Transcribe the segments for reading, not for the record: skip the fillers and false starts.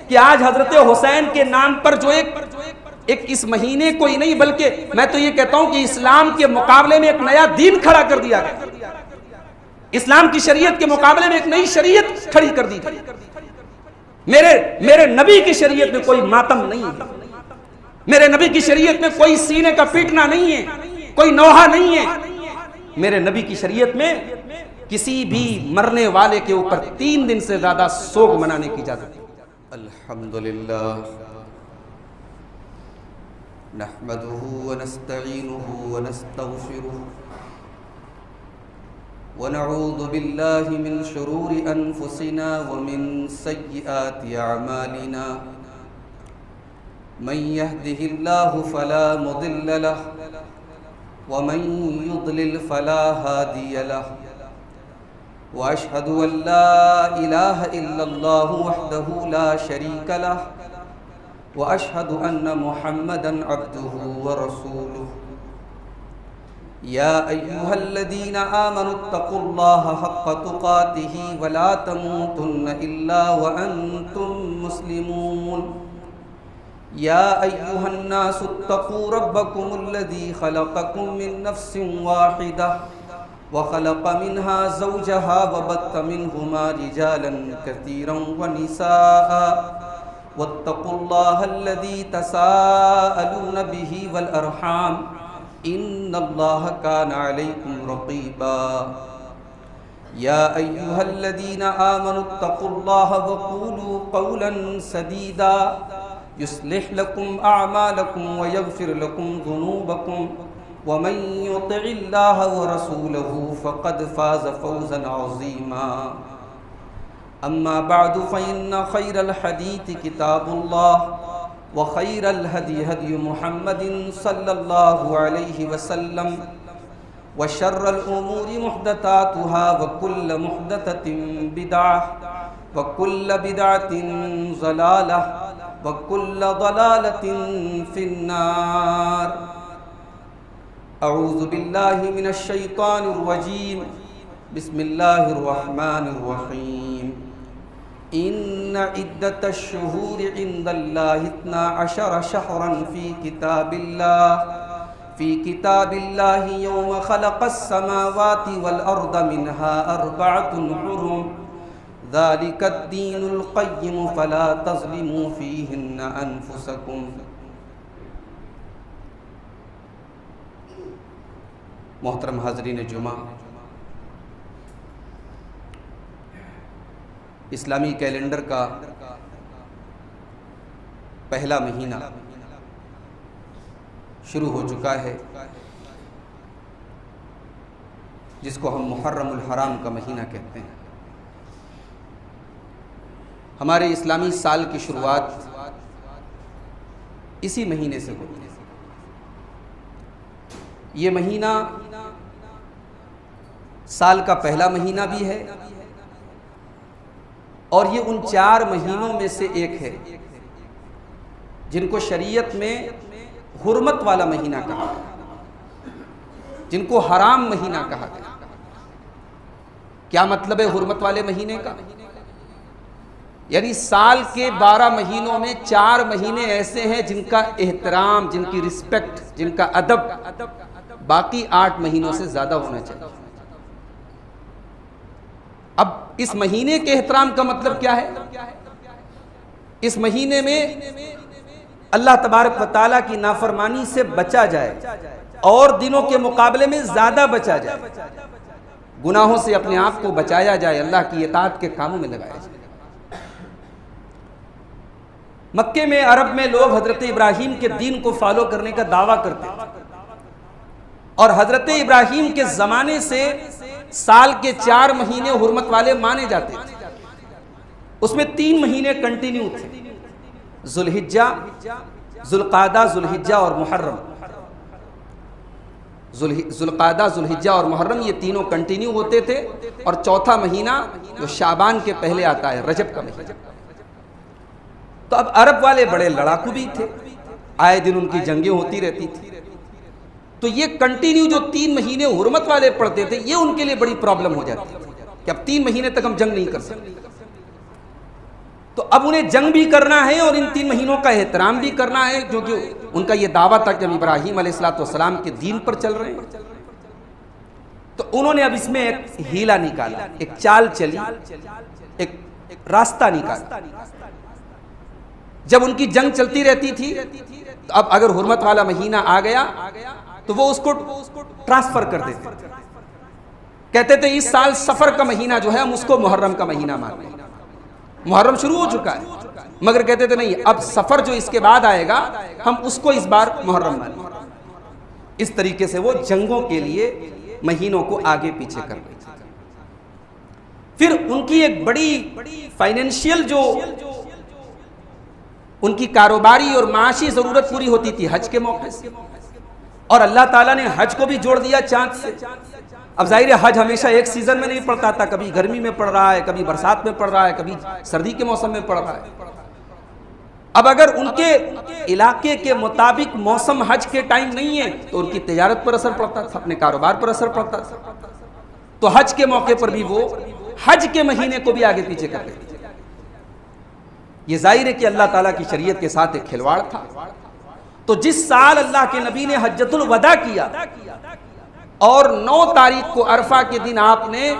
کہ آج حضرت حسین کے نام پر جو ایک اس مہینے کو ہی نہیں بلکہ میں تو یہ کہتا ہوں کہ اسلام کے مقابلے میں ایک نیا دین کھڑا کر دیا گیا، اسلام کی شریعت کے مقابلے میں ایک نئی شریعت کھڑی کر دی تھی۔ میرے نبی کی شریعت میں کوئی ماتم نہیں ہے، میرے نبی کی شریعت میں کوئی سینے کا پیٹنا نہیں ہے، کوئی نوحہ نہیں ہے۔ میرے نبی کی شریعت میں کسی بھی مرنے والے کے اوپر 3 دن سے زیادہ سوگ منانے کی اجازت ہے۔ الحمدللہ نحمده ونستعینه ونستغفره ونعوذ باللہ من شرور انفسنا ومن سیئات اعمالنا من يهده الله فلا مضل له ومن يضلل فلا هادي له واشهد ان لا اله الا الله وحده لا شريك له واشهد ان محمدا عبده ورسوله يا ايها الذين امنوا اتقوا الله حق تقاته ولا تموتن الا وانتم مسلمون يا ايها الناس اتقوا ربكم الذي خلقكم من نفس واحده وخلق منها زوجها وبث منهما رجالا كثيرا ونساء واتقوا الله الذي تساءلون به والأرحام إن الله كان عليكم رقيبا يا أيها الذين آمنوا اتقوا الله وقولوا قولا سديدا يصلح لكم أعمالكم ويغفر لكم ذنوبكم ومن يطع الله ورسوله فقد فاز فوزا عظيما أما بعد فإن خير الحديث كتاب الله وخير الهدي هدي محمد صلى الله عليه وسلم وشر الأمور محدثاتها وكل محدثة بدعة وكل بدعة ضلالة وكل ضلالة في النار اعوذ باللہ من الشیطان الرجیم بسم اللہ الرحمن الرحیم ان عدت الشہور عند اللہ 12 شہرا فی کتاب اللہ یوم خلق السماوات والارض منها 4 حرم ذلك الدین القیم فلا تظلموا فیہن انفسکم۔ محترم حاضرین جمعہ، اسلامی کیلنڈر کا پہلا مہینہ شروع ہو چکا ہے، جس کو ہم محرم الحرام کا مہینہ کہتے ہیں۔ ہمارے اسلامی سال کی شروعات اسی مہینے سے ہوتی ہے۔ یہ مہینہ سال کا پہلا مہینہ بھی ہے اور یہ ان 4 مہینوں میں سے ایک ہے جن کو شریعت میں حرمت والا مہینہ کہا گیا، جن کو حرام مہینہ کہا گیا۔ کیا مطلب ہے حرمت والے مہینے کا؟ یعنی سال کے 12 مہینوں میں 4 مہینے ایسے ہیں جن کا احترام، جن کی رسپیکٹ، جن کا ادب باقی 8 مہینوں سے زیادہ ہونا چاہیے۔ اب اس مہینے کے احترام کا مطلب کیا ہے؟ اس مہینے میں اللہ تبارک و تعالیٰ کی نافرمانی سے بچا جائے اور دنوں کے مقابلے میں زیادہ بچا جائے، گناہوں سے اپنے آپ کو بچایا جائے، اللہ کی اطاعت کے کاموں میں لگایا جائے۔ مکے میں، عرب میں لوگ حضرت ابراہیم کے دین کو فالو کرنے کا دعویٰ کرتے ہیں اور حضرت ابراہیم کے زمانے سے سال کے 4 مہینے حرمت والے مانے جاتے ہیں۔ اس میں 3 مہینے کنٹینیو تھے، ذوالحجہ، ذوالقعدہ، ذوالحجہ اور محرم۔ ذوالقعدہ، ذوالحجہ اور محرم یہ تینوں کنٹینیو ہوتے تھے، اور چوتھا مہینہ جو شعبان کے پہلے آتا ہے، رجب کا مہینہ۔ تو اب عرب والے بڑے لڑاکو بھی تھے، آئے دن ان کی جنگیں ہوتی رہتی تھی، تو یہ کنٹینیو جو 3 مہینے حرمت والے پڑھتے تھے، یہ ان کے لیے بڑی پرابلم ہو جاتی کہ اب 3 مہینے تک ہم جنگ نہیں کر سکتے۔ تو اب انہیں جنگ بھی کرنا ہے اور ان 3 مہینوں کا احترام بھی کرنا ہے، کیونکہ ان کا یہ دعویٰ تھا کہ ہم ابراہیم علیہ السلام کے دین پر چل رہے ہیں۔ تو انہوں نے اب اس میں ایک ہیلا نکالا، ایک چال چلی، ایک راستہ نکالا۔ جب ان کی جنگ چلتی رہتی تھی تو اب اگر حرمت والا مہینہ آ گیا تو وہ اس کو ٹرانسفر کر دیتے، کہتے تھے اس سال سفر کا مہینہ جو ہے ہم اس کو محرم کا مہینہ مانتے ہیں، محرم شروع ہو چکا ہے، مگر کہتے تھے نہیں، اب سفر جو اس کے بعد آئے گا ہم اس کو اس بار محرم مانیں۔ اس طریقے سے وہ جنگوں کے لیے مہینوں کو آگے پیچھے کر رہے تھے۔ پھر ان کی ایک بڑی فائنینشیل جو ان کی کاروباری اور معاشی ضرورت پوری ہوتی تھی حج کے موقع سے، اور اللہ تعالیٰ نے حج کو بھی جوڑ دیا چاند سے۔ اب ظاہر ہے حج ہمیشہ ایک سیزن میں نہیں پڑتا تھا، کبھی گرمی میں پڑ رہا ہے، کبھی برسات میں پڑ رہا ہے، کبھی سردی کے موسم میں پڑ رہا ہے۔ اب اگر ان کے علاقے کے مطابق موسم حج کے ٹائم نہیں ہے تو ان کی تجارت پر اثر پڑتا تھا، اپنے کاروبار پر اثر پڑتا تھا، تو حج کے موقع پر بھی وہ حج کے مہینے کو بھی آگے پیچھے کر رہے تھے۔ یہ ظاہر ہے کہ اللہ تعالیٰ کی شریعت کے ساتھ ایک کھلواڑ تھا۔ تو جس سال اللہ کے نبی نے حجۃ الوداع کیا اور 9 تاریخ کو عرفہ کے دن آپ نے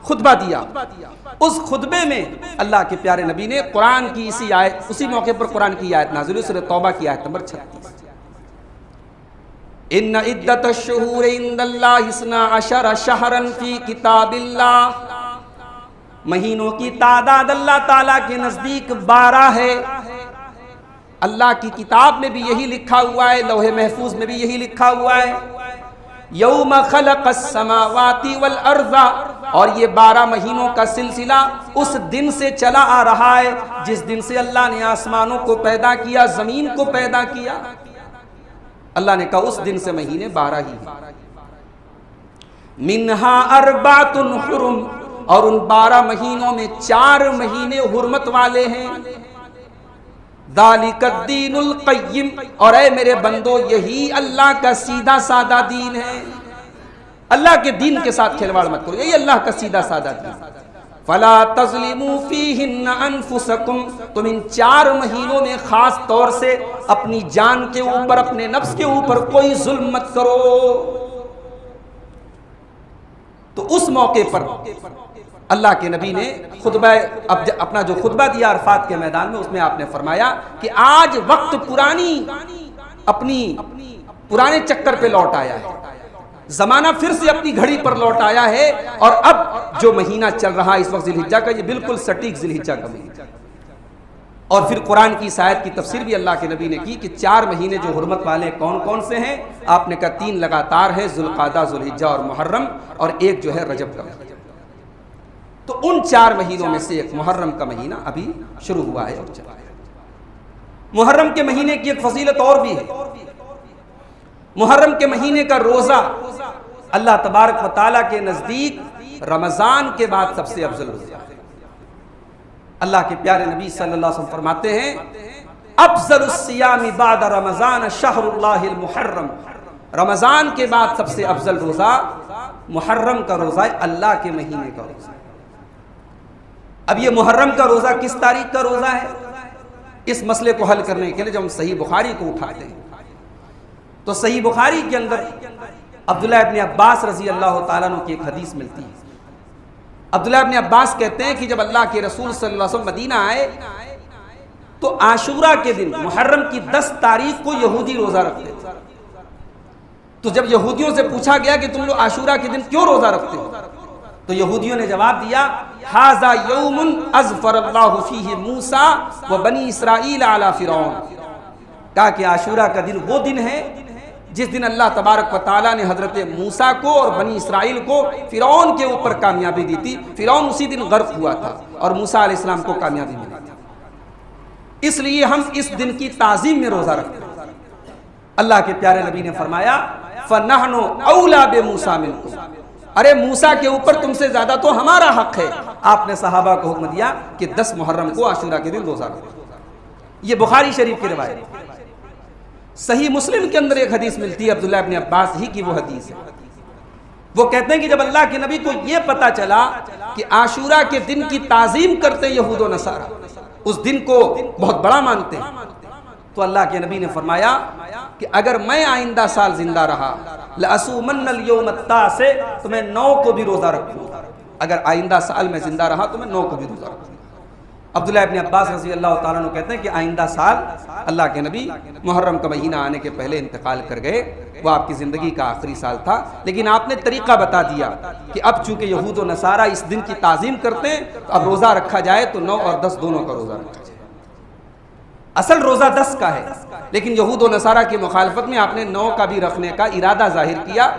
خطبہ دیا، اس خطبے میں اللہ کے پیارے نبی نے قرآن کی اسی موقع پر قرآن کی آیت نازل ہوئی، سورہ توبہ کی آیت نمبر 36، ان عدت الشہور عند اللہ 12 شہرا فی کتاب اللہ، مہینوں کی تعداد اللہ تعالیٰ کے نزدیک 12 ہے۔ اللہ کی کتاب میں بھی یہی لکھا ہوا ہے، لوح محفوظ میں بھی یہی لکھا ہوا ہے، یوم خلق السماوات والارض، اور یہ 12 مہینوں کا سلسلہ اس دن سے چلا آ رہا ہے جس دن سے اللہ نے آسمانوں کو پیدا کیا، زمین کو پیدا کیا۔ اللہ نے کہا اس دن سے مہینے 12 ہی ہیں، منہا 4 حرم، اور ان 12 مہینوں میں 4 مہینے حرمت والے ہیں، ذالک الدین القیم، اور اے میرے بندو یہی اللہ کا سیدھا سادہ دین ہے۔ اللہ کے دین کے ساتھ کھلواڑ مت کرو، یہی اللہ کا سیدھا سادہ دین۔ فلا تظلموا فیہن انفسکم، تم ان 4 مہینوں میں خاص طور سے اپنی جان کے اوپر، اپنے نفس کے اوپر کوئی ظلم مت کرو۔ تو اس موقع پر اللہ کے نبی نے خطبہ اپنا جو خطبہ دیا عرفات کے میدان میں، اس میں آپ نے فرمایا کہ آج وقت اپنی پرانے چکر پہ لوٹ آیا ہے، زمانہ پھر سے اپنی گھڑی پر لوٹ آیا ہے، اور اب جو مہینہ چل رہا ہے اس وقت ذی الحجہ کا، یہ بالکل سٹیک ذی الحجہ کا مہینہ۔ اور پھر قرآن کی اس آیت کی تفسیر بھی اللہ کے نبی نے کی کہ 4 مہینے جو حرمت والے کون کون سے ہیں؟ آپ نے کہا 3 لگاتار ہے، ذوالقعدہ، ذی الحجہ اور محرم، اور ایک جو ہے رجب کا مہینہ۔ تو ان 4 مہینوں میں سے ایک محرم کا مہینہ ابھی شروع ہوا ہے اور چلا ہے۔ محرم کے مہینے کی ایک فضیلت اور بھی ہے، محرم کے مہینے کا روزہ اللہ تبارک و تعالیٰ کے نزدیک رمضان کے بعد سب سے افضل روزہ ہے۔ اللہ کے پیارے نبی صلی اللہ علیہ وسلم فرماتے ہیں افضل الصیام بعد رمضان شہر اللہ المحرم، رمضان کے بعد سب سے افضل روزہ محرم کا روزہ ہے، اللہ کے مہینے کا روزہ۔ اب یہ محرم کا روزہ کس تاریخ کا روزہ ہے؟ اس مسئلے کو حل کرنے کے لیے جب ہم صحیح بخاری کو اٹھاتے ہیں تو صحیح بخاری کے اندر عبداللہ ابن عباس رضی اللہ تعالیٰ عنہ کی ایک حدیث ملتی ہے۔ عبداللہ ابن عباس کہتے ہیں کہ جب اللہ کے رسول صلی اللہ علیہ وسلم مدینہ آئے تو عاشورہ کے دن محرم کی 10 تاریخ کو یہودی روزہ رکھتے تھے۔ تو جب یہودیوں سے پوچھا گیا کہ تم لوگ عاشورہ کے دن کیوں روزہ رکھتے ہو، تو یہودیوں نے جواب دیا ھذا یوم اظفر اللہ فیہ موسیٰ و بنی اسرائیل علی فرعون، کہا کہ عاشورہ کا دن وہ دن ہے جس دن اللہ تبارک و تعالیٰ نے حضرت موسیٰ کو اور بنی اسرائیل کو فرعون کے اوپر کامیابی دی تھی۔ فرعون اسی دن غرق ہوا تھا اور موسیٰ علیہ السلام کو کامیابی ملی تھی، اس لیے ہم اس دن کی تعظیم میں روزہ رکھتے ہیں۔ اللہ کے پیارے نبی نے فرمایا فَنَحْنُ أَوْلَى بِمُوسَىٰ مِنْكُمْ، ارے موسیٰ کے اوپر تم سے زیادہ تو ہمارا حق ہے۔ آپ نے صحابہ کو حکم دیا کہ 10 محرم کو عاشورہ کے دن روزہ رکھو۔ یہ بخاری شریف کی روایت ہے۔ صحیح مسلم کے اندر ایک حدیث ملتی ہے، عبداللہ ابن عباس ہی کی وہ حدیث ہے۔ وہ کہتے ہیں کہ جب اللہ کے نبی کو یہ پتا چلا کہ عاشورہ کے دن کی تعظیم کرتے ہیں یہود و نصارہ، اس دن کو بہت بڑا مانتے ہیں، تو اللہ کے نبی نے فرمایا کہ اگر میں آئندہ سال زندہ رہا لَأَصُومَنَّ الْيَوْمَ التَّاسِعَ، تو میں 9 کو بھی روزہ رکھوں گا، اگر آئندہ سال میں زندہ رہا تو میں 9 کو بھی روزہ رکھوں گا۔ عبداللہ ابن عباس رضی اللہ تعالیٰ عنہ کہتے ہیں کہ آئندہ سال اللہ کے نبی محرم کا مہینہ آنے کے پہلے انتقال کر گئے، وہ آپ کی زندگی کا آخری سال تھا، لیکن آپ نے طریقہ بتا دیا کہ اب چونکہ یہود و نصارہ اس دن کی تعظیم کرتے ہیں تو اب روزہ رکھا جائے تو 9 اور 10 دونوں کا روزہ رکھا جائے۔ اصل روزہ 10 کا ہے، لیکن یہود و نصارہ کی مخالفت میں آپ نے 9 کا بھی رکھنے کا ارادہ ظاہر کیا،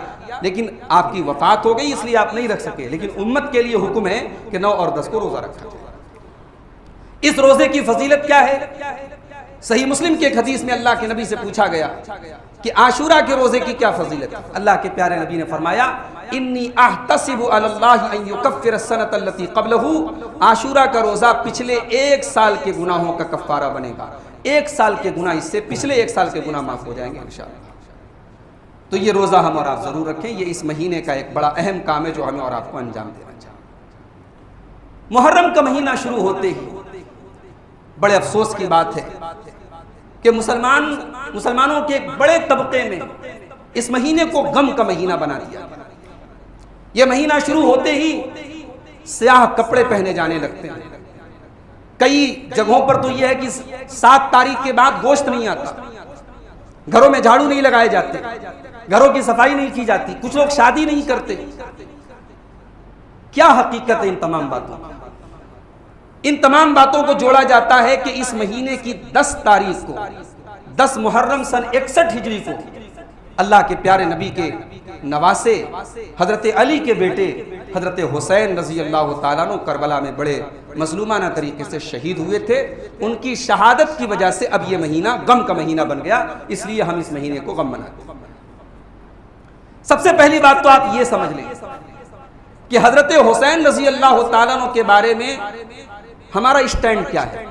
لیکن آپ کی وفات ہو گئی اس لیے آپ نہیں رکھ سکے، لیکن امت کے لیے حکم ہے کہ 9 اور 10 کو روزہ رکھا جائے۔ اس روزے کی فضیلت کیا ہے؟ صحیح مسلم کی ایک حدیث میں اللہ کے نبی سے پوچھا گیا کہ عاشورہ کے روزے کی کیا فضیلت ہے؟ اللہ کے پیارے نبی نے فرمایا انی احتسب علی اللہ ان یکفر السنۃ التي قبلہ، عاشورہ کا روزہ پچھلے 1 سال کے گناہوں کا کفارہ بنے گا، 1 سال کے گناہ اس سے پچھلے 1 سال کے گناہ معاف ہو جائیں گے انشاءاللہ۔ تو یہ روزہ ہم اور آپ ضرور رکھیں، یہ اس مہینے کا ایک بڑا اہم کام ہے جو ہمیں اور آپ کو انجام دینا چاہیے۔ محرم کا مہینہ شروع ہوتے ہی بڑے افسوس کی بات ہے کہ مسلمانوں کے ایک بڑے طبقے میں اس مہینے کو غم کا مہینہ بنا دیا۔ یہ مہینہ شروع ہوتے ہی سیاہ کپڑے پہنے جانے لگتے ہیں، کئی جگہوں پر تو یہ ہے کہ 7 تاریخ کے بعد گوشت نہیں آتا، گھروں میں جھاڑو نہیں لگائے جاتے، گھروں کی صفائی نہیں کی جاتی، کچھ لوگ شادی نہیں کرتے۔ کیا حقیقت ہے ان تمام باتوں؟ ان تمام باتوں کو جوڑا جاتا ہے کہ اس مہینے کی 10 تاریخ کو 10 محرم سن 61 ہجری کو اللہ کے پیارے نبی کے نواسے حضرت علی کے بیٹے حضرت حسین رضی اللہ تعالیٰ عنہ کربلا میں بڑے مظلومانہ طریقے سے شہید ہوئے تھے، ان کی شہادت کی وجہ سے اب یہ مہینہ غم کا مہینہ بن گیا، اس لیے ہم اس مہینے کو غم مناتے ہیں۔ سب سے پہلی بات تو آپ یہ سمجھ لیں کہ حضرت حسین رضی اللہ تعالیٰ عنہ کے بارے میں ہمارا اسٹینڈ کیا ہے،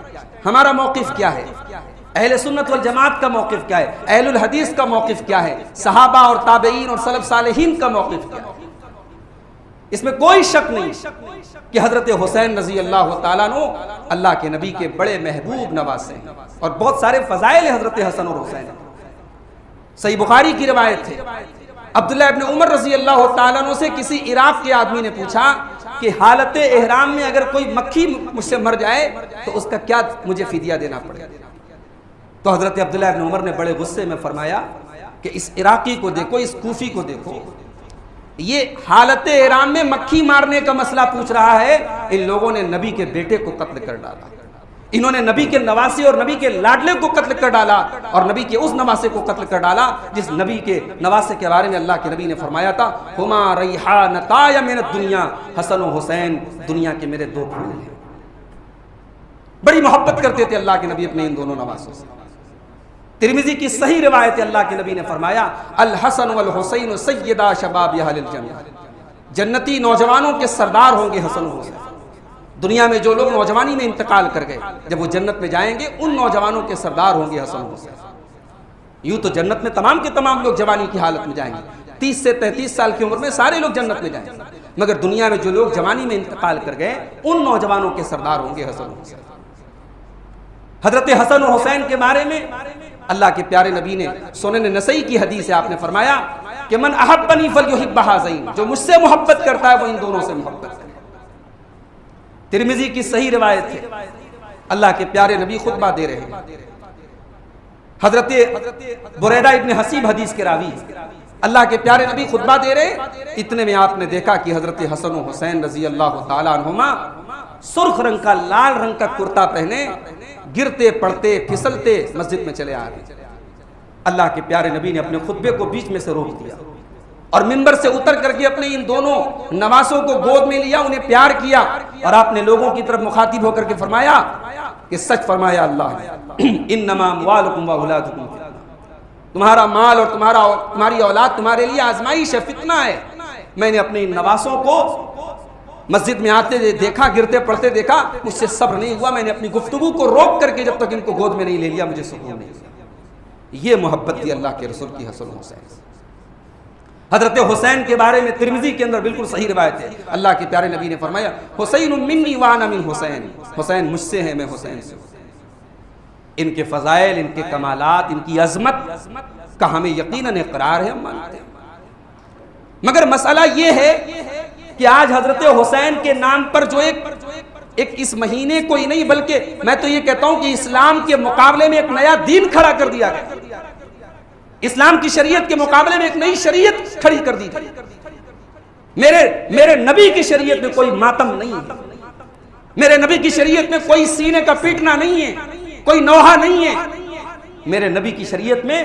ہمارا موقف کیا ہے، اہل سنت والجماعت کا موقف کیا ہے، اہل الحدیث کا موقف کیا ہے، صحابہ اور تابعین اور سلف صالحین کا موقف کیا ہے۔ اس میں کوئی شک نہیں کہ حضرت حسین رضی اللہ تعالیٰ عنہ اللہ کے نبی کے بڑے محبوب نواسے ہیں اور بہت سارے فضائل ہیں حضرت حسن اور حسین۔ صحیح بخاری کی روایت ہے، عبداللہ ابن عمر رضی اللہ تعالیٰ عنہ سے کسی عراق کے آدمی نے پوچھا کہ حالت احرام میں اگر کوئی مکھی مجھ سے مر جائے تو اس کا کیا مجھے فدیہ دینا پڑے؟ تو حضرت عبداللہ ابن عمر نے بڑے غصے میں فرمایا کہ اس عراقی کو دیکھو، اس کوفی کو دیکھو، یہ حالت احرام میں مکھی مارنے کا مسئلہ پوچھ رہا ہے، ان لوگوں نے نبی کے بیٹے کو قتل کر ڈالا، انہوں نے نبی کے نواسے اور نبی کے لاڈلے کو قتل کر ڈالا اور نبی کے اس نواسے کو قتل کر ڈالا جس نبی کے نواسے کے بارے میں اللہ کے نبی نے فرمایا تھا ہما ریحانتای من الدنیا، حسن و حسین دنیا کے میرے 2 پھول ہیں۔ بڑی محبت کرتے تھے اللہ کے نبی اپنے ان دونوں نواسوں سے۔ ترمذی کی صحیح روایت ہے، اللہ کے نبی نے فرمایا الحسن والحسین سیدا شباب اہل الجنہ، جنتی نوجوانوں کے سردار ہوں گے حسن و حسین۔ دنیا میں جو لوگ نوجوانی میں انتقال کر گئے جب وہ جنت میں جائیں گے ان نوجوانوں کے سردار ہوں گے حسن و حسین۔ یوں تو جنت میں تمام کے تمام لوگ جوانی کی حالت میں جائیں گے، 30 سے 33 سال کی عمر میں سارے لوگ جنت میں جائیں گے، مگر دنیا میں جو لوگ جوانی میں انتقال کر گئے ان نوجوانوں کے سردار ہوں گے حسن و حسین۔ حضرت حسن و حسین کے بارے میں اللہ کے پیارے نبی نے سنن نسائی کی حدیث ہے، آپ نے فرمایا کہ من احبنی فلیحب ھذین، جو مجھ سے محبت کرتا ہے وہ ان دونوں سے محبت کرے۔ ترمذی کی صحیح روایت ہے، اللہ کے پیارے نبی خطبہ دے رہے ہیں، حضرت بریدہ ابن حسیب حدیث کے راوی، اللہ کے پیارے نبی خطبہ دے رہے، اتنے میں آپ نے دیکھا کہ حضرت حسن و حسین رضی اللہ تعالیٰ عنہما سرخ رنگ کا لال رنگ کا کرتا پہنے گرتے پڑتے پھسلتے مسجد میں چلے آ رہے۔ اللہ کے پیارے نبی نے اپنے خطبے کو بیچ میں سے روک دیا اور منبر سے اتر کر کے اپنے ان دونوں نواسوں کو گود میں لیا، انہیں پیار کیا اور آپ نے لوگوں کی طرف مخاطب ہو کر کے فرمایا کہ سچ فرمایا اللہ نے، انما اموالکم واولادکم فتنہ، تمہارا مال اور تمہاری اولاد تمہارے لیے آزمائش ہے، فتنہ ہے۔ میں نے اپنے ان نواسوں کو مسجد میں آتے دیکھا، گرتے پڑتے دیکھا، مجھ سے صبر نہیں ہوا، میں نے اپنی گفتگو کو روک کر کے جب تک ان کو گود میں نہیں لے لیا مجھے سکون نہیں ہوا۔ یہ محبت تھی اللہ کے رسول کی حسن و حسین۔ حضرت حسین کے بارے میں ترمذی کے اندر بالکل صحیح روایت ہے، اللہ کے پیارے نبی نے فرمایا حسین منی وانا من حسین، حسین مجھ سے ہے میں حسین سے ہوں۔ ان کے فضائل، ان کے کمالات، ان کی عظمت کا ہمیں یقیناً اقرار ہے، ہم مانتے ہیں، مگر مسئلہ یہ ہے کہ آج حضرت حسین کے نام پر جو ایک اس مہینے کو ہی نہیں بلکہ میں تو یہ کہتا ہوں کہ اسلام کے مقابلے میں ایک نیا دین کھڑا کر دیا گیا، اسلام کی شریعت کے مقابلے میں ایک نئی شریعت کھڑی کر دی گئی۔ میرے نبی کی شریعت میں کوئی ماتم نہیں ہے، میرے نبی کی شریعت میں کوئی سینے کا پیٹنا نہیں ہے، کوئی نوحہ نہیں ہے، میرے نبی کی شریعت میں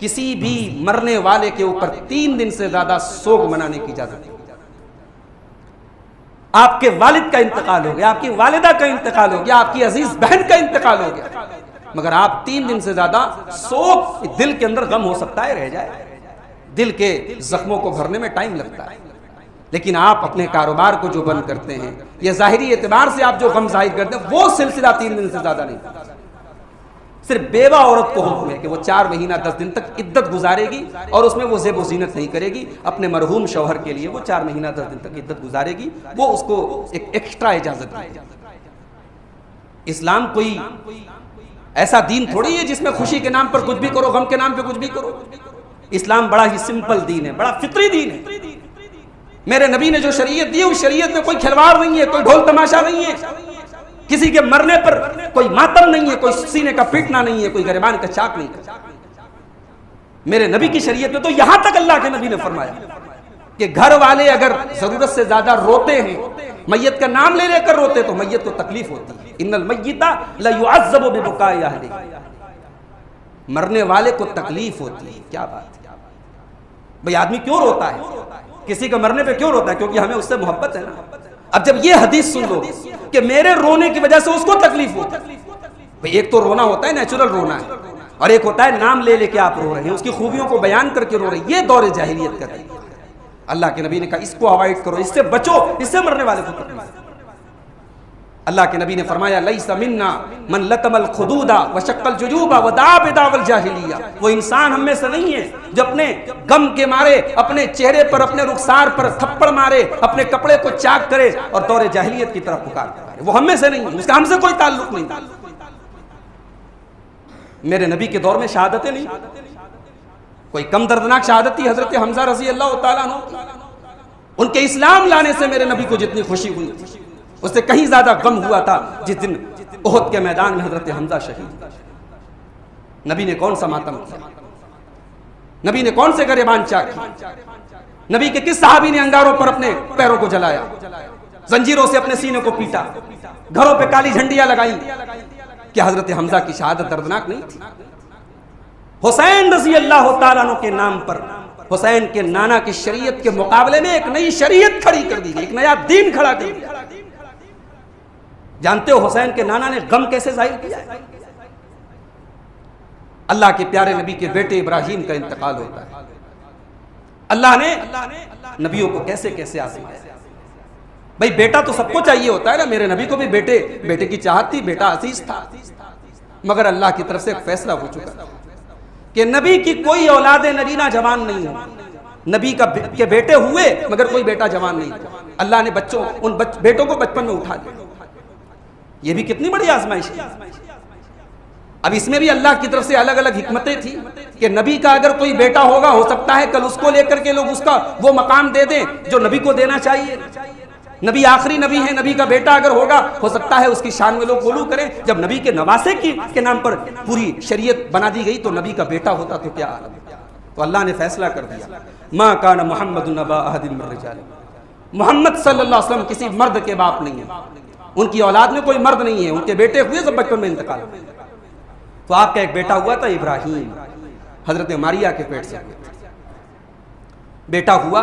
کسی بھی مرنے والے کے اوپر 3 دن سے زیادہ سوگ منانے کی اجازت نہیں۔ آپ کے والد کا انتقال ہو گیا، آپ کی والدہ کا انتقال ہو گیا، آپ کی عزیز بہن کا انتقال ہو گیا، مگر آپ 3 دن سے زیادہ سوگ، دل کے اندر غم ہو سکتا ہے رہ جائے، دل کے زخموں کو بھرنے میں ٹائم لگتا ہے، لیکن آپ اپنے کاروبار کو جو بند کرتے ہیں یا ظاہری اعتبار سے آپ جو غم ظاہر کرتے ہیں وہ سلسلہ 3 دن سے زیادہ نہیں۔ صرف بیوہ عورت کو حکم ہے کہ وہ 4 مہینہ 10 دن تک عدت گزارے گی اور اس میں وہ زیب و زینت نہیں کرے گی، اپنے مرحوم شوہر کے لیے وہ 4 مہینہ 10 دن تک عدت گزارے گی، وہ اس کو ایک ایکسٹرا اجازت ہے۔ اسلام کوئی ایسا دین تھوڑی ہے جس میں خوشی کے نام پر کچھ بھی کرو، غم کے نام پہ کچھ بھی کرو۔ اسلام بڑا ہی سمپل دین ہے، بڑا فطری دین ہے۔ میرے نبی نے جو شریعت دی ہے اس شریعت میں کوئی کھلواڑ نہیں ہے، کوئی ڈھول تماشا نہیں ہے، کسی کے مرنے پر کوئی ماتم نہیں ہے، کوئی سینے کا پیٹنا نہیں ہے، کوئی گریبان کا چاک نہیں ہے۔ میرے نبی کی شریعت میں تو یہاں تک اللہ کے نبی نے فرمایا کہ گھر والے اگر ضرورت سے زیادہ روتے ہیں، میت کا نام لے لے کر روتے تو میت کو تکلیف ہوتی ہے، ان المیت لیعذب ببکاء اہلہ، مرنے والے کو تکلیف ہوتی ہے۔ کیا بات ہے بھئی، آدمی کیوں روتا ہے؟ کسی کا مرنے پہ کیوں روتا ہے؟ کیونکہ ہمیں اس سے محبت ہے نا۔ اب جب یہ حدیث سن لو کہ میرے رونے کی وجہ سے اس کو تکلیف ہوتی ہے، بھئی ایک تو رونا ہوتا ہے نیچرل رونا ہے، اور ایک ہوتا ہے نام لے لے کے آپ رو رہے ہیں، اس کی خوبیوں کو بیان کر کے رو رہے ہیں، یہ دور جاہلیت کا ہے۔ اللہ کے نبی نے کہا اس کو اوائڈ کرو، اس سے بچو، اس سے مرنے والے کو تکلیف۔ اللہ کے نبی نے فرمایا لیس منا من لطم الخدود وشق الجیوب ودعا بدعوى الجاہلیہ، وہ انسان ہم میں سے نہیں ہے جو اپنے غم کے مارے اپنے چہرے پر، اپنے رخسار پر تھپڑ مارے، اپنے کپڑے کو چاک کرے اور دور جاہلیت کی طرف پکار کرے، وہ ہم میں سے نہیں ہے، اس کا ہم سے کوئی تعلق نہیں۔ میرے نبی کے دور میں شہادتیں نہیں، کوئی کم دردناک شہادت تھی حضرت حمزہ رضی اللہ تعالیٰ عنہ، ان کے اسلام لانے سے میرے نبی کو جتنی خوشی ہوئی تھی اس سے کہیں زیادہ غم ہوا تھا جس دن احد کے میدان میں حضرت حمزہ شہید۔ نبی نے کون سا ماتم کیا؟ نبی نے کون سے گریبان چاک کی؟ نبی کے کس صحابی نے انگاروں پر اپنے پیروں کو جلایا، زنجیروں سے اپنے سینے کو پیٹا، گھروں پہ کالی جھنڈیاں لگائیں؟ کیا حضرت حمزہ کی شہادت دردناک نہیں تھی؟ حسین رضی اللہ تعالیٰ عنہ کے نام پر حسین کے نانا کی شریعت کے مقابلے میں ایک نئی شریعت کھڑی کر دی گئی، ایک نیا دین کھڑا کر دیا۔ جانتے ہو حسین کے نانا نے غم کیسے ظاہر کیا ہے؟ اللہ کے پیارے نبی کے بیٹے ابراہیم کا انتقال ہوتا ہے، اللہ نے نبیوں کو کیسے کیسے آزمایا۔ بھئی بیٹا تو سب کو چاہیے ہوتا ہے نا، میرے نبی کو بھی بیٹے کی چاہت تھی، بیٹا عزیز تھا، مگر اللہ کی طرف سے ایک فیصلہ ہو چکا تھا کہ نبی کی کوئی اولاد نرینہ جوان نہیں ہو، نبی کے بیٹے ہوئے مگر کوئی بیٹا جوان نہیں تھا۔ اللہ نے ان بیٹوں کو بچپن میں اٹھا لیا۔ یہ بھی کتنی بڑی آزمائش ہے۔ اب اس میں بھی اللہ کی طرف سے الگ الگ حکمتیں تھی کہ نبی کا اگر کوئی بیٹا ہوگا ہو سکتا ہے کل اس کو لے کر کے لوگ اس کا وہ مقام دے دیں جو نبی کو دینا چاہیے۔ نبی آخری نبی ہے، نبی کا بیٹا اگر ہوگا ہو سکتا ہے اس کی شان میں لوگ غلو کریں۔ جب نبی کے نواسے کے نام پر پوری شریعت بنا دی گئی تو نبی کا بیٹا ہوتا تو کیا عالم۔ تو اللہ نے فیصلہ کر دیا ما کان محمد ابا احد من رجالکم، محمد صلی اللہ علیہ وسلم کسی مرد کے باپ نہیں ہے، ان کی اولاد میں کوئی مرد نہیں ہے، ان کے بیٹے ہوئے سب بچپن میں انتقال ہوئے۔ تو آپ کا ایک بیٹا ہوا تھا ابراہیم، حضرت ماریہ کے پیٹ سے ہوئے تھے۔ بیٹا ہوا،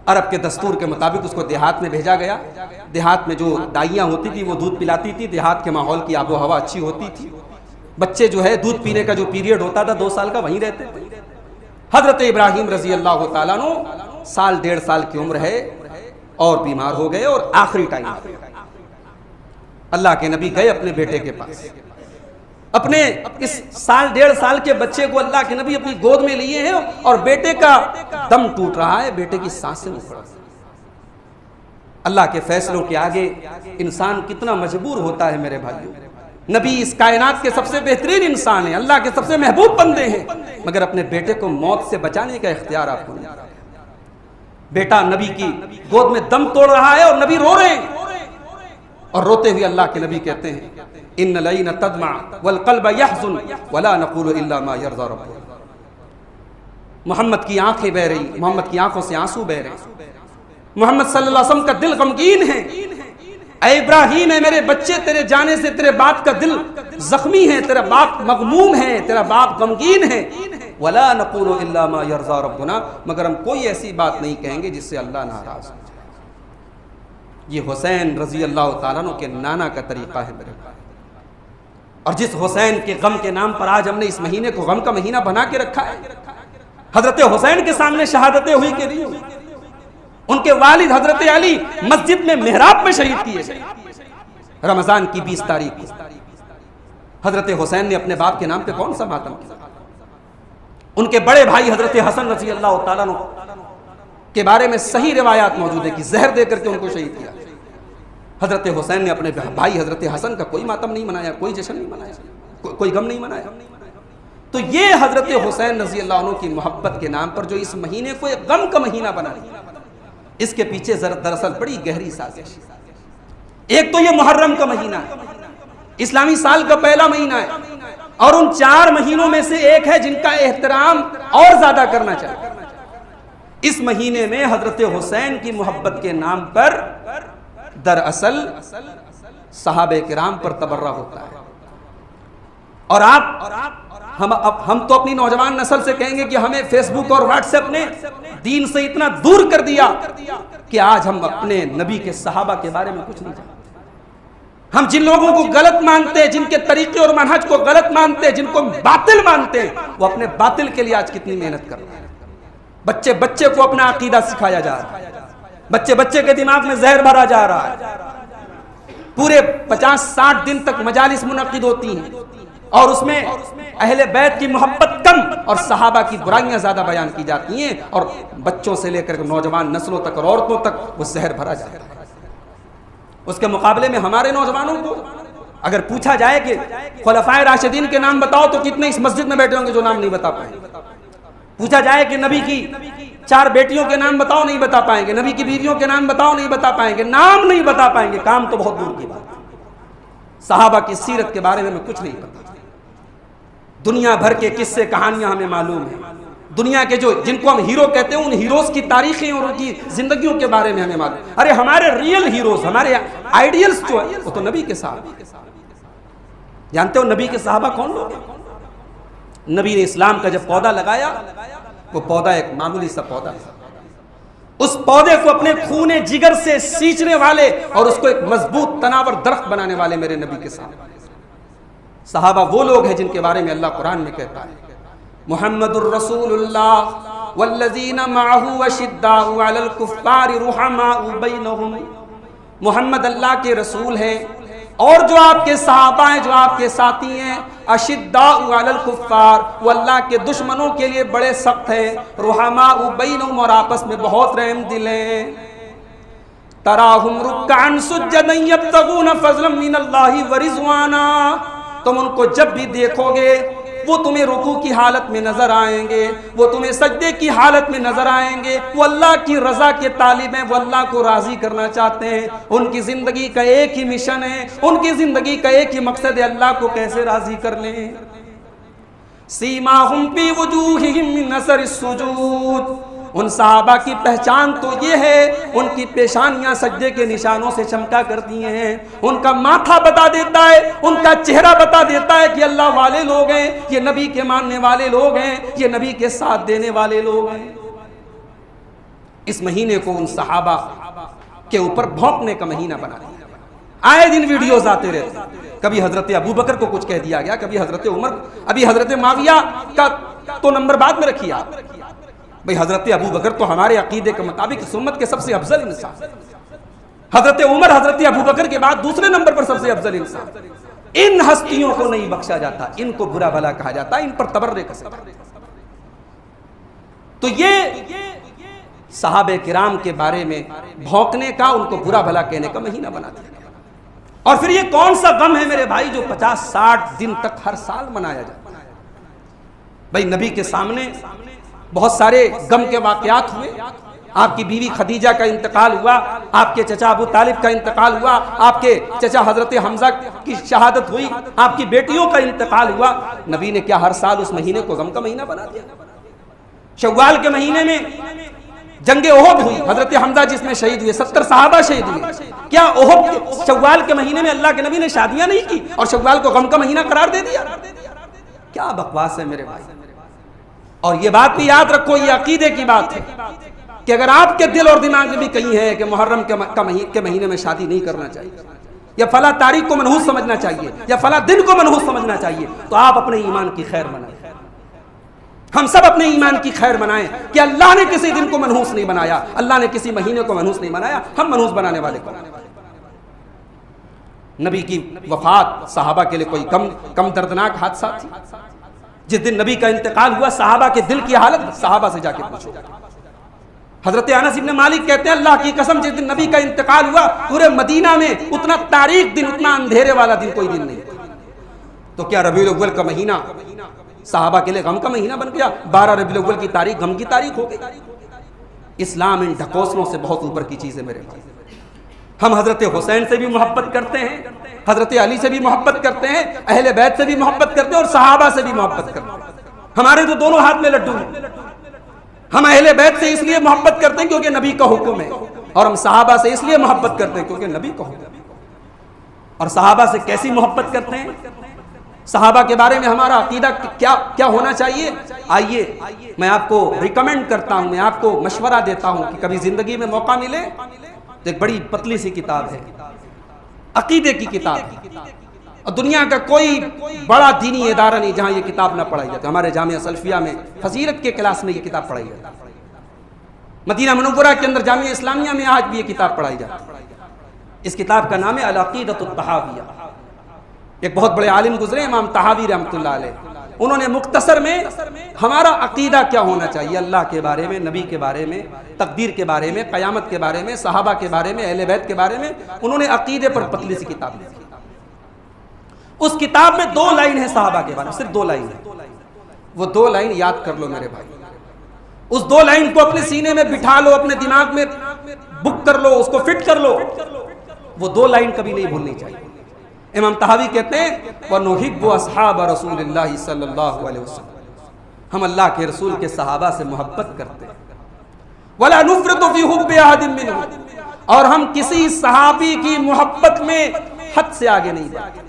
عرب کے دستور کے مطابق اس کو دیہات میں بھیجا گیا۔ دیہات میں جو دائیاں ہوتی تھی وہ دودھ پلاتی تھی، دیہات کے ماحول کی آب و ہوا اچھی ہوتی تھی، بچے جو ہے دودھ پینے کا جو پیریڈ ہوتا تھا 2 سال کا وہیں رہتے تھے۔ حضرت ابراہیم رضی اللہ تعالیٰ عنہ 1.5 سال کی عمر ہے اور بیمار ہو گئے، اور آخری ٹائم اللہ کے نبی گئے اپنے بیٹے کے پاس، اپنے اس سال ڈیڑھ سال کے بچے کو اللہ کے نبی اپنی گود میں لیے ہیں اور بیٹے کا دم ٹوٹ رہا ہے، بیٹے کی سانسیں اکھڑ رہی ہیں۔ اللہ کے فیصلوں کے آگے انسان کتنا مجبور ہوتا ہے میرے بھائیوں۔ نبی اس کائنات کے سب سے بہترین انسان ہیں، اللہ کے سب سے محبوب بندے ہیں، مگر اپنے بیٹے کو موت سے بچانے کا اختیار آپ کو نہیں۔ بیٹا نبی کی گود میں دم توڑ رہا ہے اور نبی رو رہے ہیں، اور روتے ہوئے اللہ کے نبی کہتے ہیں ان العین تدمع والقلب یحزن ولا نقول الا ما یرضی ربنا۔ محمد کی آنکھیں بہ رہی، محمد کی آنکھوں سے آنسو بہ رہے، محمد صلی اللہ علیہ وسلم کا دل غمگین ہے۔ اے ابراہیم، ہے میرے بچے، تیرے جانے سے تیرے باپ کا دل زخمی ہے، تیرا باپ مغموم ہے، تیرا باپ غمگین ہے۔ ولا نقول الا ما یرضی ربنا، مگر ہم کوئی ایسی بات نہیں کہیں گے جس سے اللہ ناراض ہو جائے۔ یہ حسین رضی اللہ تعالیٰ عنہ کے نانا کا طریقہ ہے میرے بھائی، اور جس حسین کے غم کے نام پر آج ہم نے اس مہینے کو غم کا مہینہ بنا کے رکھا ہے۔ حضرت حسین کے سامنے شہادتیں ہوئی کہ نہیں ہوئی؟ ان کے والد حضرت علی مسجد میں محراب میں شہید کیے گئے رمضان کی 20 تاریخ کو۔ حضرت حسین نے اپنے باپ کے نام پہ کون سا ماتم کیا؟ ان کے بڑے بھائی حضرت حسن رضی اللہ تعالیٰ عنہ کے بارے میں صحیح روایات موجود ہے کہ زہر دے کر کے ان کو شہید کیا۔ حضرت حسین نے اپنے بھائی حضرت حسن کا کوئی ماتم نہیں منایا، کوئی جشن نہیں منایا، کوئی غم نہیں منایا۔ تو یہ حضرت حسین رضی اللہ عنہ کی محبت کے نام پر جو اس مہینے کو ایک غم کا مہینہ بنا دیا، اس کے پیچھے دراصل بڑی گہری سازش۔ ایک تو یہ محرم کا مہینہ ہے، اسلامی سال کا پہلا مہینہ ہے، اور ان 4 مہینوں میں سے ایک ہے جن کا احترام اور زیادہ کرنا چاہیے۔ اس مہینے میں حضرت حسین کی محبت کے نام پر دراصل صحابہ کرام پر تبرہ ہوتا ہے۔ اور ہم تو اپنی نوجوان نسل سے کہیں گے کہ ہمیں فیس بک اور واٹس ایپ نے دین سے اتنا دور کر دیا کہ آج ہم اپنے نبی کے صحابہ کے بارے میں کچھ نہیں جانتے۔ ہم جن لوگوں کو غلط مانتے ہیں، جن کے طریقے اور منہج کو غلط مانتے ہیں، جن کو باطل مانتے ہیں، وہ اپنے باطل کے لیے آج کتنی محنت کر رہے ہیں۔ بچے کو اپنا عقیدہ سکھایا جا رہا ہے، بچے کے دماغ میں زہر بھرا جا رہا ہے۔ پورے 50-60 دن تک مجالس منعقد ہوتی ہیں اور اس میں اہل بیت کی محبت کم اور صحابہ کی برائیاں زیادہ بیان کی جاتی ہیں، اور بچوں سے لے کر نوجوان نسلوں تک اور عورتوں تک وہ زہر بھرا جاتا ہے۔ اس کے مقابلے میں ہمارے نوجوانوں کو اگر پوچھا جائے کہ خلفائے راشدین کے نام بتاؤ تو کتنے اس مسجد میں بیٹھے ہوں گے جو نام نہیں بتا پائیں گے۔ پوچھا جائے کہ نبی کی 4 بیٹیوں کے نام بتاؤ، نہیں بتا پائیں گے۔ نبی کی بیویوں کے نام بتاؤ، نہیں بتا پائیں گے۔ نام نہیں بتا پائیں گے، کام تو بہت دور کی بات ہے۔ صحابہ کی سیرت کے بارے میں ہمیں کچھ نہیں پتا۔ دنیا بھر کے قصے کہانیاں ہمیں معلوم ہیں، دنیا کے جن کو ہم ہیرو کہتے ہیں ان ہیروز کی تاریخیں اور ان کی زندگیوں کے بارے میں ہمیں معلوم۔ ارے ہمارے ریئل ہیروز، ہمارے آئیڈیلز جو ہیں وہ تو نبی کے صحابہ۔ جانتے ہو نبی کے صحابہ کون لوگ ہیں؟ نبی نے اسلام کا جب پودا لگایا، وہ پودا ایک معمولی سا پودا تھا، اس پودے کو اپنے خون جگر سے سینچنے والے اور اس کو ایک مضبوط تناور درخت بنانے والے میرے نبی کے صحابہ۔ صحابہ وہ لوگ ہیں جن کے بارے میں اللہ قرآن میں کہتا ہے محمد الرسول اللہ والذین معه اشداء علی الکفار رحماء بینہم۔ محمد اللہ کے رسول ہیں اور جو آپ کے صحابہ ہیں، جو آپ کے ساتھی ہیں، اشداء علی الکفار، وہ اللہ کے دشمنوں کے لیے بڑے سخت ہیں، رحماء بینہم، اور آپس میں بہت رحم دل ہیں۔ تراہم رکعا سجدا یبتغون فضلا من اللہ ورضوانا، تم ان کو جب بھی دیکھو گے وہ تمہیں رکوع کی حالت میں نظر آئیں گے، وہ تمہیں سجدے کی حالت میں نظر آئیں گے، وہ اللہ کی رضا کے طالب ہیں، وہ اللہ کو راضی کرنا چاہتے ہیں۔ ان کی زندگی کا ایک ہی مشن ہے، ان کی زندگی کا ایک ہی مقصد ہے، اللہ کو کیسے راضی کر لیں۔ سیماہم فی وجوہہم من اثر السجود، ان صحابہ کی پہچان تو یہ ہے ان کی پیشانیاں سجدے کے نشانوں سے چمکا کرتی ہیں، ان کا ماتھا بتا دیتا ہے، ان کا چہرہ بتا دیتا ہے کہ اللہ والے لوگ ہیں، یہ نبی کے ماننے والے لوگ ہیں، یہ نبی کے ساتھ دینے والے لوگ ہیں۔ اس مہینے کو ان صحابہ کے اوپر بھونکنے کا مہینہ بنا دیا۔ آئے دن ویڈیوز آتے رہتے، کبھی حضرت ابو بکر کو کچھ کہہ دیا گیا، کبھی حضرت عمر، ابھی حضرت معاویہ کا تو نمبر بعد میں رکھیے آپ، بھئی حضرت ابو بکر تو ہمارے عقیدے کے مطابق اس امت کے سب سے افضل انسان، حضرت عمر حضرت ابو بکر کے بعد دوسرے نمبر پر سب سے افضل انسان، ان ہستیوں کو نہیں بخشا جاتا، ان کو برا بھلا کہا جاتا، ان پر تبرے کسے جاتا۔ تو یہ صحابہ کرام کے بارے میں بھونکنے کا، ان کو برا بھلا کہنے کا مہینہ بنا دیا گیا۔ اور پھر یہ کون سا غم ہے میرے بھائی جو 50-60 دن تک ہر سال منایا جاتا ہے؟ بھائی نبی کے سامنے بہت سارے غم کے واقعات ہوئے، آپ کی بیوی خدیجہ کا انتقال ہوا، آپ کے چچا ابو طالب کا انتقال ہوا، آپ کے چچا حضرت حمزہ کی شہادت ہوئی، آپ کی بیٹیوں کا انتقال ہوا۔ نبی نے کیا ہر سال اس مہینے کو غم کا مہینہ بنا دیا؟ شوال کے مہینے میں جنگ احد ہوئی، حضرت حمزہ جس میں شہید ہوئے، 70 صحابہ شہید ہوئے، کیا احد کے شوال کے مہینے میں اللہ کے نبی نے شادیاں نہیں کی اور شوال کو غم کا مہینہ قرار دے دیا؟ کیا بکواس ہے میرے بھائی۔ اور یہ بات بھی یاد رکھو، یہ عقیدے کی بات ہے کہ اگر آپ کے دل اور دماغ میں بھی کہیں ہے کہ محرم کے مہینے میں شادی نہیں کرنا چاہیے، یا فلاں تاریخ کو منحوس سمجھنا چاہیے، یا فلاں دن کو منحوس سمجھنا چاہیے، تو آپ اپنے ایمان کی خیر منائیں۔ ہم سب اپنے ایمان کی خیر منائیں کہ اللہ نے کسی دن کو منحوس نہیں بنایا، اللہ نے کسی مہینے کو منحوس نہیں بنایا، ہم منحوس بنانے والے کو۔ نبی کی وفات صحابہ کے لیے کوئی کم دردناک حادثہ تھی؟ جس دن نبی کا انتقال ہوا، صحابہ کے دل کی حالت صحابہ سے جا کے پوچھو۔ حضرت انس ابن مالک کہتے ہیں اللہ کی قسم جس دن نبی کا انتقال ہوا پورے مدینہ میں اتنا تاریک دن، اتنا اندھیرے والا دن کوئی دن نہیں۔ تو کیا ربیع الاول کا مہینہ صحابہ کے لیے غم کا مہینہ بن گیا؟ 12 ربیع الاول کی تاریخ غم کی تاریخ ہو گئی۔ اسلام ان ڈھکوسلوں سے بہت اوپر کی چیز ہے میرے بھائی۔ ہم حضرت حسین سے بھی محبت کرتے ہیں، حضرت علی سے بھی محبت کرتے ہیں، اہل بیت سے بھی محبت کرتے ہیں، اور صحابہ سے بھی محبت کرتے ہیں۔ ہمارے تو دونوں ہاتھ میں لڈو ہیں۔ ہم اہل بیت سے اس لیے محبت کرتے ہیں کیونکہ نبی کا حکم ہے، اور ہم صحابہ سے اس لیے محبت کرتے ہیں کیونکہ نبی کا حکم ہے۔ اور صحابہ سے کیسی محبت کرتے ہیں؟ صحابہ کے بارے میں ہمارا عقیدہ کیا ہونا چاہیے؟ آئیے میں آپ کو ریکمینڈ کرتا ہوں، میں آپ کو مشورہ دیتا ہوں کہ کبھی زندگی میں موقع ملے تو ایک بڑی پتلی سی کتاب ہے، عقیدے کی کتاب، اور دنیا کا کوئی بڑا دینی ادارہ نہیں جہاں یہ کتاب نہ پڑھائی جاتی۔ ہمارے جامعہ سلفیہ میں فضیلت کے کلاس میں یہ کتاب پڑھائی جاتی ہے، مدینہ منورہ کے اندر جامعہ اسلامیہ میں آج بھی یہ کتاب پڑھائی جاتی ہے۔ اس کتاب کا نام ہے العقیدۃ الطحاویہ۔ ایک بہت بڑے عالم گزرے امام طحاوی رحمۃ اللہ علیہ، انہوں نے مختصر میں ہمارا عقیدہ کیا ہونا چاہیے اللہ کے بارے میں، نبی کے بارے میں، تقدیر کے بارے میں، قیامت کے بارے میں، صحابہ کے بارے میں، اہل بیت کے بارے میں، انہوں نے عقیدے پر پتلی سی کتاب لکھی۔ اس کتاب میں 2 لائن ہے صحابہ کے بارے میں، صرف 2 لائن ہے۔ وہ 2 لائن یاد کر لو میرے بھائی، اس 2 لائن کو اپنے سینے میں بٹھا لو، اپنے دماغ میں بک کر لو، اس کو فٹ کر لو۔ وہ 2 لائن کبھی نہیں بھولنی چاہیے۔ امام طحاوی کہتے ہیں وَنُحِبُّ أَصْحَابَ رَسُولِ اللَّهِ صلی اللہ علیہ وسلم، ہم اللہ کے رسول کے صحابہ سے محبت کرتے ہیں۔ وَلَا نُفْرِطُ فِي حُبِّ أَحَدٍ مِّنْهُمْ، اور ہم کسی صحابی کی محبت میں حد سے آگے نہیں بڑھتے۔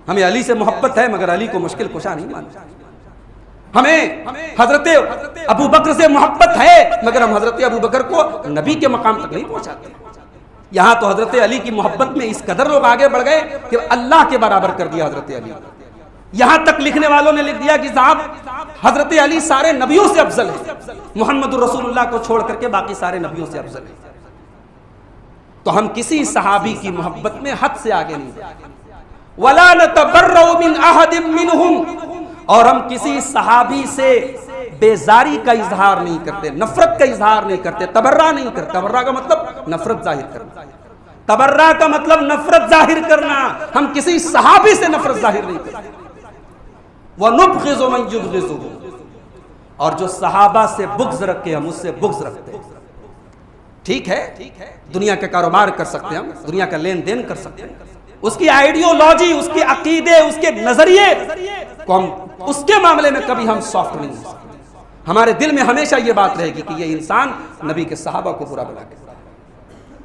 ہمیں علی سے محبت ہے مگر علی کو مشکل کشا نہیں مانتے۔ ہمیں حضرت ابو بکر سے محبت ہے مگر ہم حضرت ابو بکر کو نبی کے مقام تک نہیں پہنچاتے۔ یہاں تو حضرت علی کی محبت میں اس قدر لوگ آگے بڑھ گئے کہ اللہ کے برابر کر دیا حضرت علی۔ یہاں تک لکھنے والوں نے لکھ دیا کہ صاحب حضرت علی سارے نبیوں سے افضل ہے، محمد الرسول اللہ کو چھوڑ کر کے باقی سارے نبیوں سے افضل ہے۔ تو ہم کسی صحابی کی محبت میں حد سے آگے نہیں بڑھتے۔ وَلَا نَتَبَرَّأُ مِنْ أَحَدٍ مِّنْهُمْ، اور ہم کسی صحابی سے بیزاری کا اظہار نہیں کرتے، نفرت کا اظہار نہیں کرتے، تبرہ نہیں کرتے۔ تبرہ کا مطلب نفرت ظاہر کرنا، تبرہ کا مطلب نفرت ظاہر کرنا۔ ہم کسی صحابی سے نفرت ظاہر نہیں کرتے۔ وَنُبْغِضُ مَنْ يُبْغِضُهُ، اور جو صحابہ سے بغض رکھے ہم اس سے بغض رکھتے ہیں۔ ٹھیک ہے، دنیا کا کاروبار کر سکتے ہیں، ہم دنیا کا لین دین کر سکتے ہیں، اس کی آئیڈیولوجی، اس کے عقیدے، اس کے نظریے کو ہم اس کے معاملے میں کبھی ہم سافٹ نہیں ہو سکتے۔ ہمارے دل میں ہمیشہ یہ بات رہے گی کہ یہ انسان نبی کے صحابہ کو برا بلا کے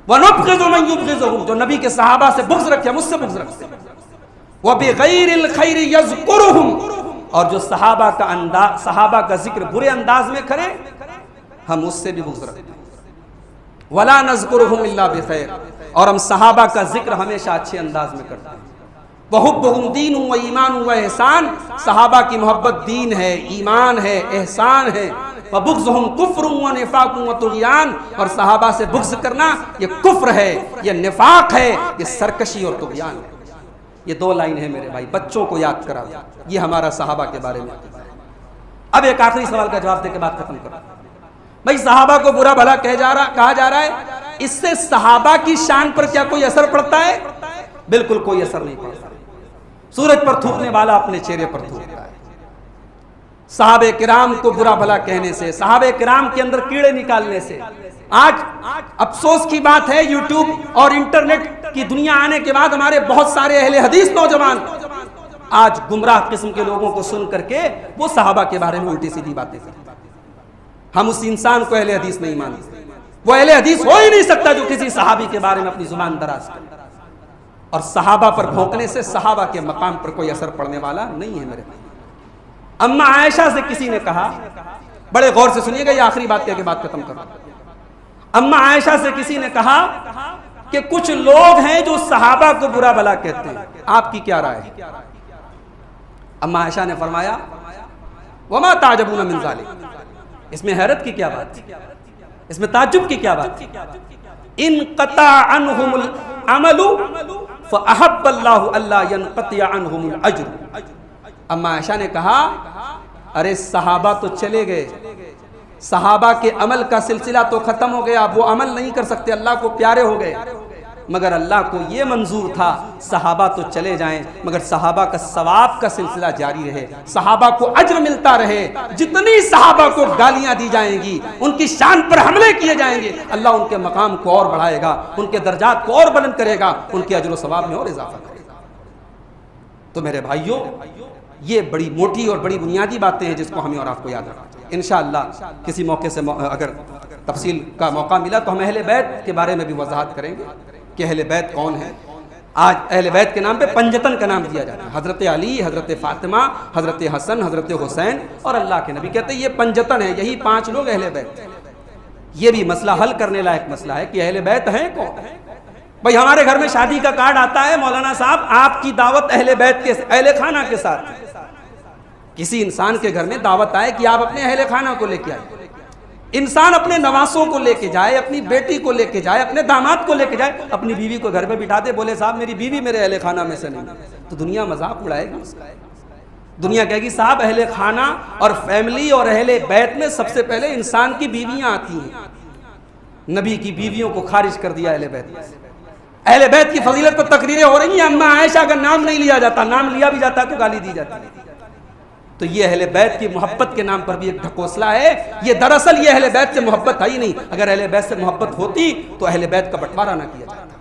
وَنُبْغِضُ مَنْ يُبْغِضُهُ، جو نبی کے صحابہ سے بغض رکھے ہم اس سے بغض رکھتے ہیں۔ وَبِغَيْرِ الْخَيْرِ يَذْكُرُهُمْ، اور جو صحابہ کا ذکر برے انداز میں کرے ہم اس سے بھی بغض رکھتے ہیں۔ وَلَا نَذْكُرُهُمْ إِلَّا بِخَيْرٍ، اور ہم صحابہ کا ذکر ہمیشہ اچھے انداز میں کرتے ہیں۔ وَحُبُّهُمْ دِينٌ وَإِيمَانٌ وَإِحْسَانٌ، صحابہ کی محبت دین ہے، ایمان ہے، احسان ہے۔ وَبُغْضُهُمْ كُفْرٌ وَنِفَاقٌ وَطُغْيَانٌ، اور صحابہ سے بغض کرنا یہ کفر ہے، یہ نفاق ہے، یہ سرکشی اور طغیان ہے۔ یہ 2 لائن ہے میرے بھائی، بچوں کو یاد کرا دو، یہ ہمارا صحابہ کے بارے میں۔ اب ایک آخری سوال کا جواب دے کے بات ختم کرو۔ بھائی صحابہ کو برا بھلا کہا جا رہا ہے، اس سے صحابہ کی شان پر کیا کوئی اثر پڑتا ہے؟ بالکل کوئی اثر نہیں پڑتا۔ سورج پر تھوکنے والا اپنے چہرے پر تھوکتا ہے۔ صحابہ کرام کو برا بھلا کہنے سے، صحابہ کرام کے اندر کیڑے نکالنے سے، آج افسوس کی بات ہے یوٹیوب اور انٹرنیٹ کی دنیا آنے کے بعد ہمارے بہت سارے اہل حدیث نوجوان آج گمراہ قسم کے لوگوں کو سن کر کے وہ صحابہ کے بارے میں الٹی سیدھی باتیں کرتے ہیں۔ ہم اس انسان کو اہل حدیث نہیں مانتے، وہ اہل حدیث ہو ہی نہیں سکتا جو کسی صحابی کے بارے میں اپنی زبان دراز کرے، اور صحابہ پر بھونکنے سے صحابہ کے مقام پر کوئی اثر پڑنے والا نہیں ہے میرے بھائی۔ اما عائشہ سے کسی نے کہا، بڑے غور سے سنیے گا، یہ آخری بات کہہ کے بات ختم کروں۔ اما عائشہ سے کسی نے کہا کہ کچھ لوگ ہیں جو صحابہ کو برا بھلا کہتے ہیں، آپ کی کیا رائے ہے؟ اما عائشہ نے فرمایا وما تعجبون من ذلک، اس میں حیرت کی کیا بات تھی، اس میں تعجب کی کیا بات تھی؟ انقطع عنہم العمل فاحب اللہ الا ينقطع عنہم الاجر۔ اما عائشہ نے کہا ارے صحابہ تو چلے گئے، صحابہ کے عمل کا سلسلہ تو ختم ہو گیا، وہ عمل نہیں کر سکتے، اللہ کو پیارے ہو گئے، مگر اللہ کو یہ منظور تھا صحابہ تو چلے جائیں مگر صحابہ کا ثواب کا سلسلہ جاری رہے، صحابہ کو اجر ملتا رہے۔ جتنی صحابہ کو گالیاں دی جائیں گی، ان کی شان پر حملے کیے جائیں گے، اللہ ان کے مقام کو اور بڑھائے گا، ان کے درجات کو اور بلند کرے گا، ان کے اجر و ثواب میں اور اضافہ کرے گا۔ تو میرے بھائیوں، یہ بڑی موٹی اور بڑی بنیادی باتیں ہیں جس کو ہمیں اور آپ کو یاد رکھنا چاہیے۔ انشاءاللہ کسی موقع سے اگر تفصیل کا موقع ملا تو ہم اہل بیت کے بارے میں بھی وضاحت کریں گے کہ اہل بیت کون ہیں۔ آج اہل بیت کے نام پہ پنجتن کا نام دیا جاتا ہے، حضرت علی، حضرت فاطمہ، حضرت حسن، حضرت حسین اور اللہ کے نبی، کہتے ہیں یہ پنجتن ہے، یہی 5 لوگ اہل بیت۔ یہ بھی مسئلہ حل کرنے لائق مسئلہ ہے کہ اہل بیت ہیں کون؟ بھئی ہمارے گھر میں شادی کا کارڈ آتا ہے، مولانا صاحب آپ کی دعوت اہل بیت کے اہل خانہ کے ساتھ۔ کسی انسان کے گھر میں دعوت آئے کہ آپ اپنے اہل خانہ کو لے کے آئے، انسان اپنے نواسوں کو لے کے جائے، اپنی بیٹی کو لے کے جائے، اپنے داماد کو لے کے جائے، اپنی بیوی کو گھر پہ بٹھا دے، بولے صاحب میری بیوی میرے اہل خانہ میں سے نہیں، تو دنیا مذاق اڑائے گی اس کا۔ دنیا کہے گی صاحب اہل خانہ اور فیملی اور اہل بیت میں سب سے پہلے انسان کی بیویاں آتی ہیں، نبی کی بیویوں کو خارج کر دیا اہل بیت میں۔ اہل بیت کی فضیلت پر تقریریں ہو رہی ہیں، اما عائشہ کا نام نہیں لیا جاتا، نام لیا بھی جاتا ہے تو گالی دی جاتی ہے۔ تو یہ اہل بیت کی محبت کے نام پر بھی ایک ڈھکوسلا ہے، یہ دراصل یہ اہل بیت سے محبت ہے ہی نہیں۔ اگر اہل بیت سے محبت ہوتی تو اہل بیت کا بٹوارہ نہ کیا جاتا۔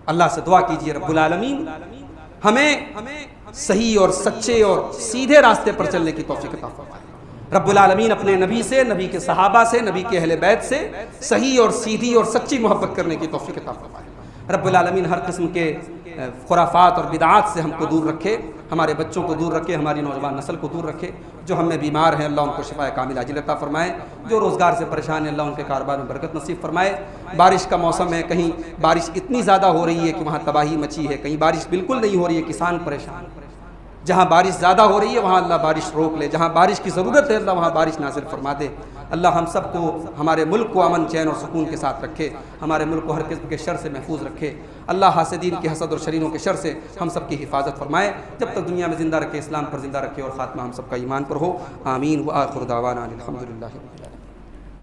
اللہ سے دعا کیجئے رب العالمین ہمیں صحیح اور سچے اور سیدھے راستے پر چلنے کی توفیق عطا فرمائے۔ رب العالمین اپنے نبی سے، نبی کے صحابہ سے، نبی کے اہل بیت سے صحیح اور سیدھی اور سچی محبت کرنے کی توفیق عطا فرمائے۔ رب العالمین ہر قسم کے خرافات اور بدعات سے ہم کو دور رکھے، ہمارے بچوں کو دور رکھے، ہماری نوجوان نسل کو دور رکھے۔ جو ہم میں بیمار ہیں اللہ ان کو شفاء کامل عاجل عطا فرمائے، جو روزگار سے پریشان ہیں اللہ ان کے کاروبار میں برکت نصیب فرمائے۔ بارش کا موسم ہے، کہیں بارش اتنی زیادہ ہو رہی ہے کہ وہاں تباہی مچی ہے، کہیں بارش بالکل نہیں ہو رہی ہے، کسان پریشان۔ جہاں بارش زیادہ ہو رہی ہے وہاں اللہ بارش روک لے، جہاں بارش کی ضرورت ہے اللہ وہاں بارش نازل فرما دے۔ اللہ ہم سب کو، ہمارے ملک کو امن چین اور سکون کے ساتھ رکھے، ہمارے ملک کو ہر قسم کے شر سے محفوظ رکھے۔ اللہ حاسدین کے حسد اور شرینوں کے شر سے ہم سب کی حفاظت فرمائے، جب تک دنیا میں زندہ رکھے، اسلام پر زندہ رکھے اور خاتمہ ہم سب کا ایمان پر ہو۔ آمین۔ وآخر دعوانا الحمدللہ۔